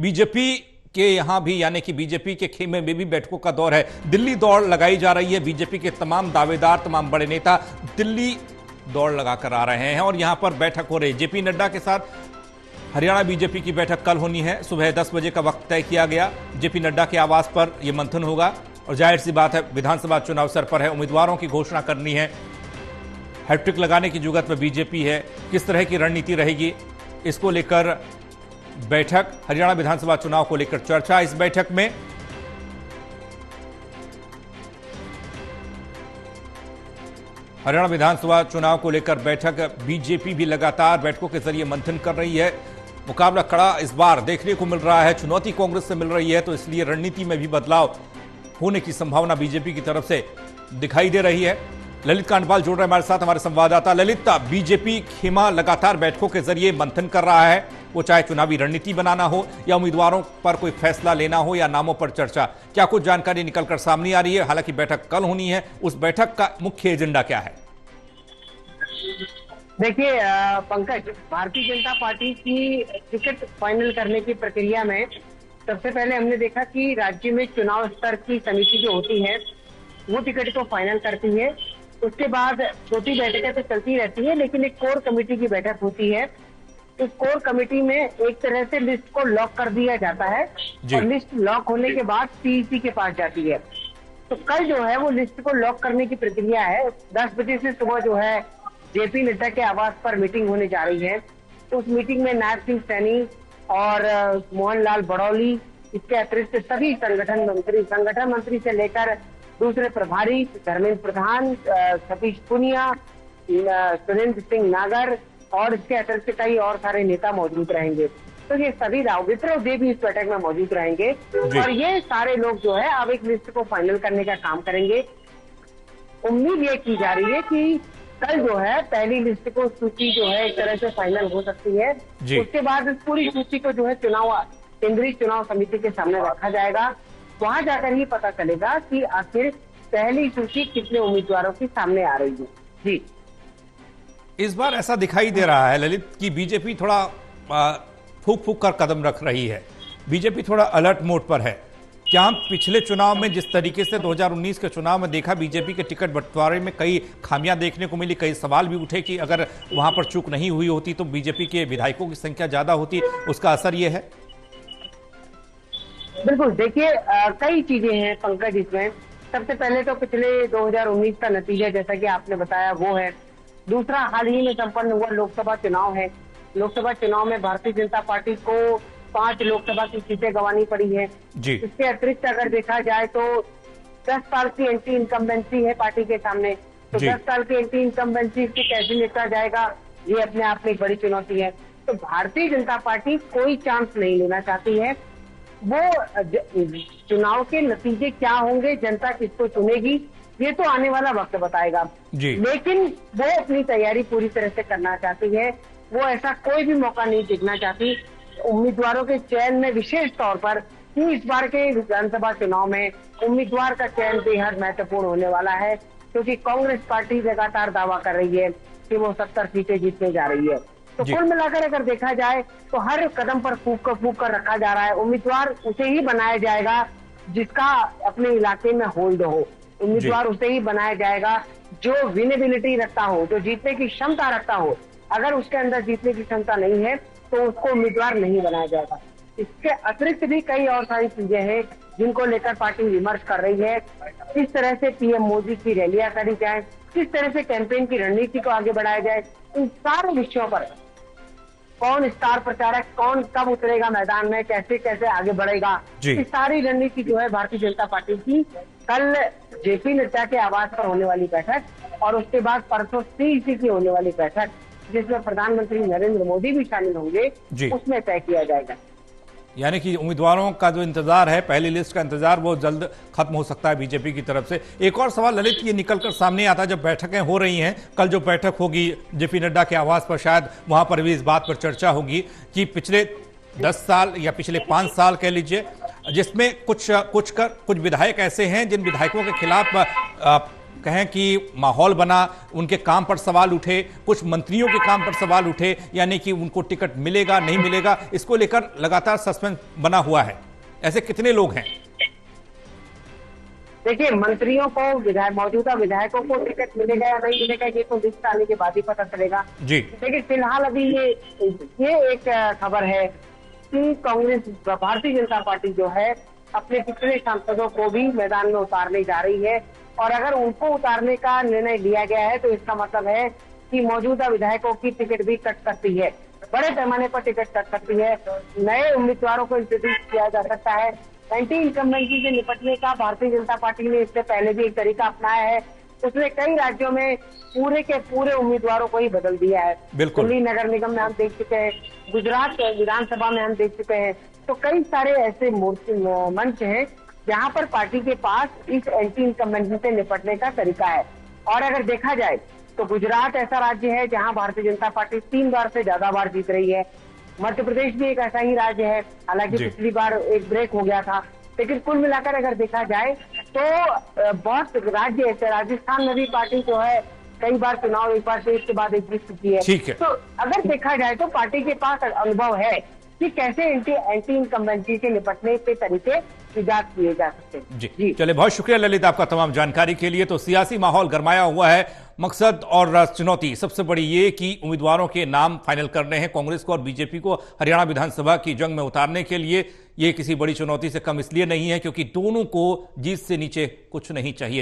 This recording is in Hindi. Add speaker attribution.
Speaker 1: बीजेपी के यहां भी यानी कि बीजेपी के खेमे में भी बैठकों का दौर है। दिल्ली दौड़ लगाई जा रही है। बीजेपी के तमाम दावेदार, तमाम बड़े नेता दिल्ली दौड़ लगाकर आ रहे हैं और यहां पर बैठक हो रही है। जेपी नड्डा के साथ हरियाणा बीजेपी की बैठक कल होनी है। सुबह 10 बजे का वक्त तय किया गया। जेपी नड्डा के आवास पर यह मंथन होगा और जाहिर सी बात है विधानसभा चुनाव सर पर है, उम्मीदवारों की घोषणा करनी है। हैट्रिक लगाने की जुगत में बीजेपी है। किस तरह की रणनीति रहेगी, इसको लेकर बैठक, हरियाणा विधानसभा चुनाव को लेकर चर्चा इस बैठक में। हरियाणा विधानसभा चुनाव को लेकर बैठक, बीजेपी भी लगातार बैठकों के जरिए मंथन कर रही है। मुकाबला कड़ा इस बार देखने को मिल रहा है, चुनौती कांग्रेस से मिल रही है, तो इसलिए रणनीति में भी बदलाव होने की संभावना बीजेपी की तरफ से दिखाई दे रही है। ललित कांडपाल जुड़ रहे हैं हमारे साथ, हमारे संवाददाता। ललित, बीजेपी खेमा लगातार बैठकों के जरिए मंथन कर रहा है, वो चाहे चुनावी रणनीति बनाना हो या उम्मीदवारों पर कोई फैसला लेना हो या नामों पर चर्चा, क्या कुछ जानकारी निकलकर सामने आ रही है? हालांकि बैठक कल होनी है, उस बैठक का मुख्य एजेंडा क्या है?
Speaker 2: देखिए पंकज, भारतीय जनता पार्टी की टिकट फाइनल करने की प्रक्रिया में सबसे पहले हमने देखा कि राज्य में चुनाव स्तर की समिति जो होती है वो टिकट को फाइनल करती है। उसके बाद छोटी बैठकें तो चलती रहती है, लेकिन एक कोर कमेटी की बैठक होती है। इस कोर कमेटी में एक तरह से लिस्ट को लॉक कर दिया जाता है और लिस्ट लॉक होने के बाद सीईसी के पास जाती है। तो कल जो है वो लिस्ट को लॉक करने की प्रक्रिया है। 10 बजे से सुबह जो है जेपी नड्डा के आवास पर मीटिंग होने जा रही है। तो उस मीटिंग में नायब सिंह सैनी और मोहनलाल बड़ौली, इसके अतिरिक्त सभी संगठन मंत्री से लेकर दूसरे प्रभारी, धर्मेंद्र प्रधान, सतीश पुनिया, सुरेंद्र सिंह नागर और इसके अतिरिक्त कई और सारे नेता मौजूद रहेंगे। तो ये सभी विप्लव देव भी इस बैठक में मौजूद रहेंगे और ये सारे लोग जो है अब एक लिस्ट को फाइनल करने का काम करेंगे। उम्मीद ये की जा रही है कि कल जो है पहली लिस्ट को सूची जो है एक तरह से फाइनल हो सकती है। उसके बाद इस पूरी सूची को जो है केंद्रीय चुनाव समिति के सामने रखा जाएगा। वहां जाकर ही पता चलेगा कि आखिर पहली सूची कितने उम्मीदवारों के सामने आ रही है। जी,
Speaker 1: इस बार ऐसा दिखाई दे रहा है ललित कि बीजेपी थोड़ा फूक फूक कर कदम रख रही है। बीजेपी थोड़ा अलर्ट मोड पर है। क्या पिछले चुनाव में जिस तरीके से 2019 के चुनाव में देखा, बीजेपी के टिकट बंटवारे में कई खामियां देखने को मिली, कई सवाल भी उठे कि अगर वहां पर चूक नहीं हुई होती तो बीजेपी के विधायकों की संख्या ज्यादा होती, उसका असर यह है?
Speaker 2: बिल्कुल, देखिए कई चीजें हैं पंकज इसमें। सबसे पहले तो पिछले 2019 का नतीजा जैसा कि आपने बताया वो है। दूसरा, हाल ही में संपन्न हुआ लोकसभा चुनाव है। लोकसभा चुनाव में भारतीय जनता पार्टी को 5 लोकसभा की सीटें गंवानी पड़ी है। इसके अतिरिक्त अगर देखा जाए तो 10 साल की एंटी इनकम्बेंसी है पार्टी के सामने। तो 10 साल की एंटी इनकम्बेंसी से कैसे निपटा जाएगा, ये अपने आप में एक बड़ी चुनौती है। तो भारतीय जनता पार्टी कोई चांस नहीं लेना चाहती है। वो चुनाव के नतीजे क्या होंगे, जनता किसको चुनेगी, ये तो आने वाला वक्त बताएगा। लेकिन वो अपनी तैयारी पूरी तरह से करना चाहती है। वो ऐसा कोई भी मौका नहीं देखना चाहती उम्मीदवारों के चयन में, विशेष तौर पर कि इस बार के विधानसभा चुनाव में उम्मीदवार का चयन बेहद महत्वपूर्ण होने वाला है, क्योंकि कांग्रेस पार्टी लगातार दावा कर रही है कि वो 70 सीटें जीतने जा रही है। तो कुल मिलाकर अगर देखा जाए तो हर कदम पर फूक कर रखा जा रहा है। उम्मीदवार उसे ही बनाया जाएगा जिसका अपने इलाके में होल्ड हो। उम्मीदवार उसे ही बनाया जाएगा जो विनेबिलिटी रखता हो, जो जीतने की क्षमता रखता हो। अगर उसके अंदर जीतने की क्षमता नहीं है तो उसको उम्मीदवार नहीं बनाया जाएगा। इसके अतिरिक्त भी कई और सारी चीजें हैं जिनको लेकर पार्टी विमर्श कर रही है। किस तरह से पीएम मोदी की रैलियां करी जाए, किस तरह से कैंपेन की रणनीति को आगे बढ़ाया जाए, इन सारे विषयों पर कौन स्टार प्रचारक, कौन कब उतरेगा मैदान में, कैसे कैसे आगे बढ़ेगा, इस सारी रणनीति जो है भारतीय जनता पार्टी की कल जेपी नड्डा के आवास पर होने वाली बैठक और उसके बाद परसों सीईसी की होने वाली बैठक, जिसमें प्रधानमंत्री नरेंद्र मोदी भी शामिल होंगे, उसमें तय किया जाएगा।
Speaker 1: यानी कि उम्मीदवारों का जो इंतजार है, पहली लिस्ट का इंतजार, वो जल्द खत्म हो सकता है बीजेपी की तरफ से। एक और सवाल ललित, ये निकलकर सामने आता है जब बैठकें हो रही हैं, कल जो बैठक होगी जेपी नड्डा के आवास पर, शायद वहां पर भी इस बात पर चर्चा होगी कि पिछले 10 साल या पिछले 5 साल कह लीजिए, जिसमें कुछ विधायक ऐसे हैं जिन विधायकों के खिलाफ कहें कि माहौल बना, उनके काम पर सवाल उठे, कुछ मंत्रियों के काम पर सवाल उठे, यानी कि उनको टिकट मिलेगा नहीं मिलेगा, इसको लेकर लगातार सस्पेंस बना हुआ है। ऐसे कितने लोग हैं?
Speaker 2: देखिए, मंत्रियों को मौजूदा विधायकों को टिकट मिलेगा या नहीं मिलेगा ये तो लिस्ट आने के बाद ही पता चलेगा
Speaker 1: जी।
Speaker 2: लेकिन फिलहाल अभी ये एक खबर है कि कांग्रेस भारतीय जनता पार्टी जो है अपने पिछले सांसदों को भी मैदान में उतारने जा रही है, और अगर उनको उतारने का निर्णय लिया गया है तो इसका मतलब है कि मौजूदा विधायकों की टिकट भी कट सकती है, बड़े पैमाने पर टिकट कट सकती है, नए उम्मीदवारों को इंट्रोड्यूस किया जा सकता है। एंटी इनकम्बेंसी से निपटने का भारतीय जनता पार्टी ने इससे पहले भी एक तरीका अपनाया है। उसने कई राज्यों में पूरे के पूरे उम्मीदवारों को ही बदल दिया है। दिल्ली नगर निगम में हम देख चुके हैं, गुजरात विधानसभा में हम देख चुके हैं, तो कई सारे ऐसे मंच हैं जहां पर पार्टी के पास इस एंटी इनकम्बेंसी से निपटने का तरीका है। और अगर देखा जाए तो गुजरात ऐसा राज्य है जहां भारतीय जनता पार्टी 3 बार से ज्यादा बार जीत रही है। मध्य प्रदेश भी एक ऐसा ही राज्य है, हालांकि पिछली बार एक ब्रेक हो गया था, लेकिन कुल मिलाकर अगर देखा जाए तो बहुत राज्य ऐसे, राजस्थान में भी पार्टी जो है कई बार चुनाव एक बार से एक के बाद एक जीत चुकी है। तो अगर देखा जाए तो पार्टी के पास अनुभव है कि कैसे एंटी इनकम्बेंसी से निपटने के तरीके इजाद किए जा सकते हैं।
Speaker 1: जी चलिए, बहुत शुक्रिया ललित आपका तमाम जानकारी के लिए। तो सियासी माहौल गरमाया हुआ है, मकसद और चुनौती सबसे बड़ी ये कि उम्मीदवारों के नाम फाइनल करने हैं। कांग्रेस को और बीजेपी को हरियाणा विधानसभा की जंग में उतारने के लिए ये किसी बड़ी चुनौती से कम इसलिए नहीं है क्योंकि दोनों को जीत से नीचे कुछ नहीं चाहिए।